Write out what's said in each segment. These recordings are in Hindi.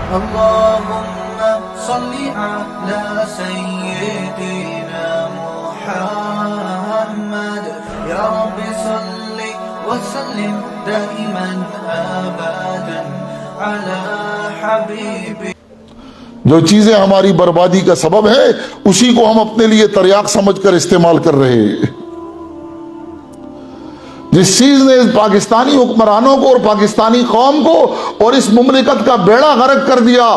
अल्लाहुम्मा सल्ली अला सय्यिदिना मुहम्मद या रब्बि सल्ली व सल्लिम दाइमन अबदन अला हबीबी। जो चीजें हमारी बर्बादी का सबब है उसी को हम अपने लिए तर्याक समझकर इस्तेमाल कर रहे हैं। जिस चीज ने पाकिस्तानी हुक्मरानों को और पाकिस्तानी कौम को और इस मुमलिकत का बेड़ा गर्क कर दिया,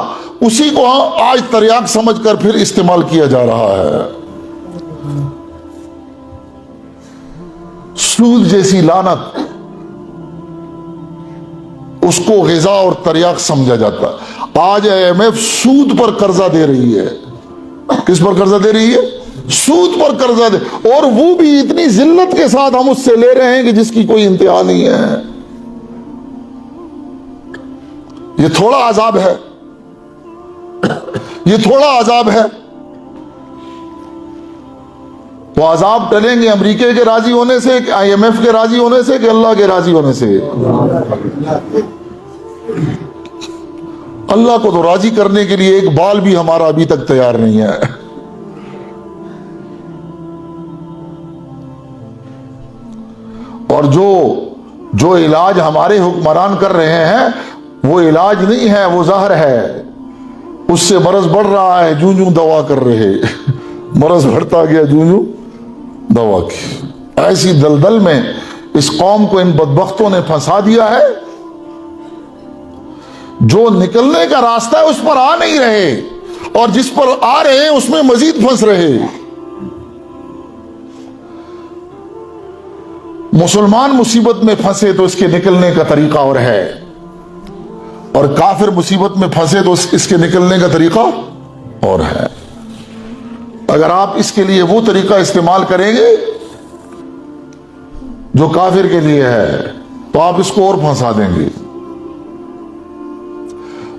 उसी को आज तर्याक समझकर फिर इस्तेमाल किया जा रहा है। सूद जैसी लानत, उसको ग़िज़ा और तर्याक समझा जाता है। आज IMF सूद पर कर्जा दे रही है। किस पर कर्जा दे रही है? सूद पर कर्जा दे, और वो भी इतनी जिल्लत के साथ हम उससे ले रहे हैं कि जिसकी कोई इंतहा नहीं है। ये थोड़ा अजाब है, ये थोड़ा अजाब है। वो अजाब टलेंगे अमेरिका के राजी होने से, IMF के राजी होने से, कि अल्लाह के राजी होने से? अल्लाह को तो राजी करने के लिए एक बाल भी हमारा अभी तक तैयार नहीं है। और जो इलाज हमारे हुक्मरान कर रहे हैं वो इलाज नहीं है, वो जहर है। उससे मरज बढ़ रहा है, जूं जूं दवा कर रहे। मरज बढ़ता गया जूं जूं दवा की। ऐसी दलदल में इस कौम को इन बदबख्तों ने फंसा दिया है, जो निकलने का रास्ता है उस पर आ नहीं रहे, और जिस पर आ रहे हैं उसमें मजीद फंस रहे। मुसलमान मुसीबत में फंसे तो इसके निकलने का तरीका और है, और काफिर मुसीबत में फंसे तो इसके निकलने का तरीका और है। अगर आप इसके लिए वो तरीका इस्तेमाल करेंगे जो काफिर के लिए है, तो आप इसको और फंसा देंगे।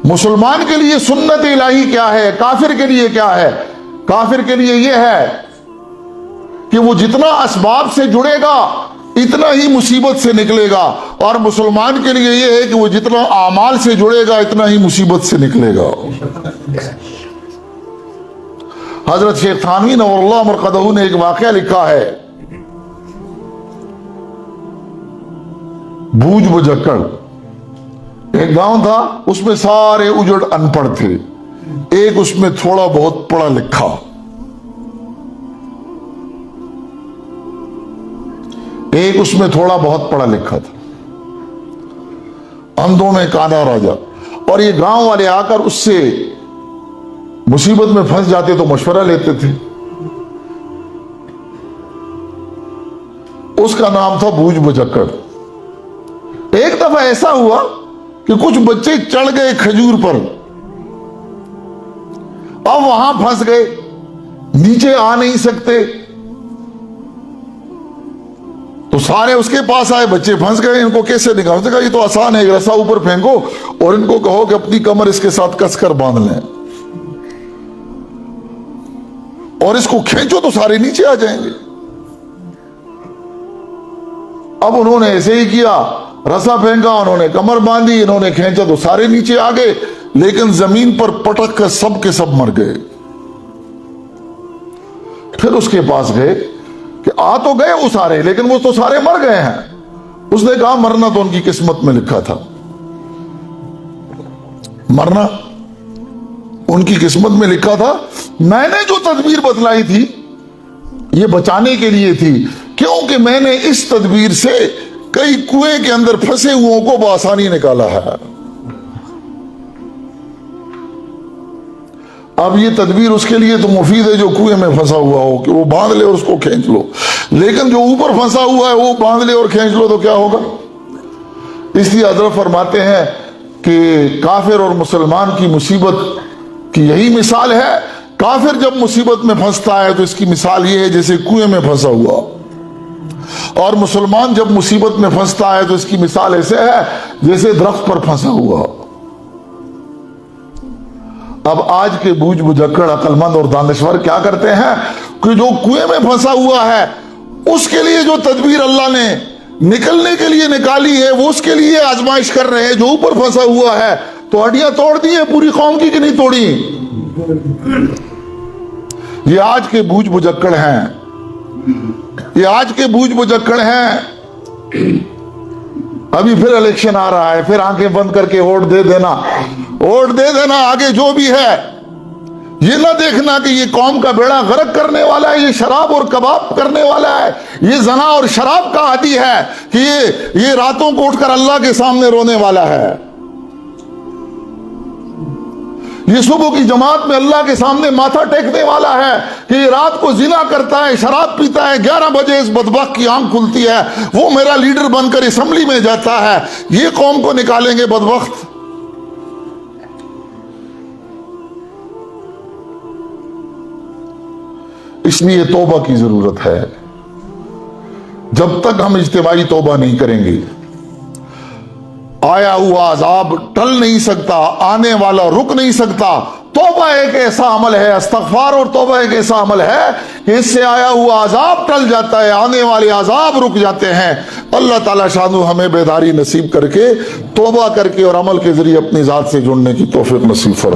मुसलमान के लिए सुन्नत इलाही क्या है, काफिर के लिए क्या है? काफिर के लिए यह है कि वो जितना असबाब से जुड़ेगा इतना ही मुसीबत से निकलेगा, और मुसलमान के लिए यह है कि वो जितना आमाल से जुड़ेगा इतना ही मुसीबत से निकलेगा। हजरत शेख थानवी नवरुल्लाह मरकदहू ने एक वाकया लिखा है, बूझ बुझक्कड़ एक गांव था, उसमें सारे उजड़ अनपढ़ थे, एक उसमें थोड़ा बहुत पढ़ा लिखा। एक उसमें थोड़ा बहुत पढ़ा लिखा था, अंधों में काना राजा। और ये गांव वाले आकर उससे मुसीबत में फंस जाते तो मशवरा लेते थे। उसका नाम था बूझ बुझक्कड़। एक दफा ऐसा हुआ कि कुछ बच्चे चढ़ गए खजूर पर, अब वहां फंस गए, नीचे आ नहीं सकते, तो सारे उसके पास आए। बच्चे फंस गए, इनको कैसे निकाल? उसने कहा ये तो आसान है, रस्सा ऊपर फेंको और इनको कहो कि अपनी कमर इसके साथ कसकर बांध लें, और इसको खींचो तो सारे नीचे आ जाएंगे। अब उन्होंने ऐसे ही किया, रस्सा फेंका, उन्होंने कमर बांधी, इन्होंने खींचा तो सारे नीचे आ गए, लेकिन जमीन पर पटक कर सब के सब मर गए। फिर उसके पास गए कि आ तो गए वो सारे, लेकिन वो तो सारे मर गए हैं। उसने कहा मरना तो उनकी किस्मत में लिखा था, मरना उनकी किस्मत में लिखा था। मैंने जो तदबीर बतलाई थी ये बचाने के लिए थी, क्योंकि मैंने इस तदबीर से कई कुएं के अंदर फंसे हुओं को बआसानी निकाला है। अब ये तदबीर उसके लिए तो मुफीद है जो कुएं में फंसा हुआ हो, कि वो बांध ले और उसको खींच लो, लेकिन जो ऊपर फंसा हुआ है वो बांध ले और खींच लो तो क्या होगा? इसलिए हज़रत फरमाते हैं कि काफिर और मुसलमान की मुसीबत की यही मिसाल है। काफिर जब मुसीबत में फंसता है तो इसकी मिसाल ये है जैसे कुएं में फंसा हुआ, और मुसलमान जब मुसीबत में फंसता है तो इसकी मिसाल ऐसे है जैसे दरख्त पर फंसा हुआ। अब आज के बूझ बुझक्कड़ अक्लमंद और दानिश्वर क्या करते हैं कि जो कुएं में फंसा हुआ है उसके लिए जो तदबीर अल्लाह ने निकलने के लिए निकाली है वो उसके लिए आजमाइश कर रहे हैं। जो ऊपर फंसा हुआ है तो हड्डियां तोड़ दी है पूरी कौम की कि नहीं तोड़ी? ये आज के बूझ बुजक्कड़ हैं, ये आज के बूझ बुजक्कड़ हैं। अभी फिर इलेक्शन आ रहा है, फिर आंखें बंद करके वोट दे देना, वोट दे देना। आगे जो भी है ये ना देखना कि ये कौम का बेड़ा गर्क करने वाला है, ये शराब और कबाब करने वाला है, ये जना और शराब का आदी है कि ये रातों को उठकर अल्लाह के सामने रोने वाला है। ये सुबह की जमात में अल्लाह के सामने माथा टेकने वाला है कि ये रात को जिना करता है, शराब पीता है, 11 बजे इस बदबख्त की आंख खुलती है, वो मेरा लीडर बनकर असेंबली में जाता है। ये कौम को निकालेंगे बदबख्त। इसलिए तौबा की जरूरत है। जब तक हम इज्तिमाई तौबा नहीं करेंगे, आया हुआ अजाब टल नहीं सकता, आने वाला रुक नहीं सकता। तौबा एक ऐसा अमल है, इस्तग़फ़ार और तौबा एक ऐसा अमल है कि इससे आया हुआ अजाब टल जाता है, आने वाले अजाब रुक जाते हैं। अल्लाह ताला शानु हमें बेदारी नसीब करके, तौबा करके और अमल के जरिए अपनी जात से जुड़ने की तौफीक नसीब फरमाए।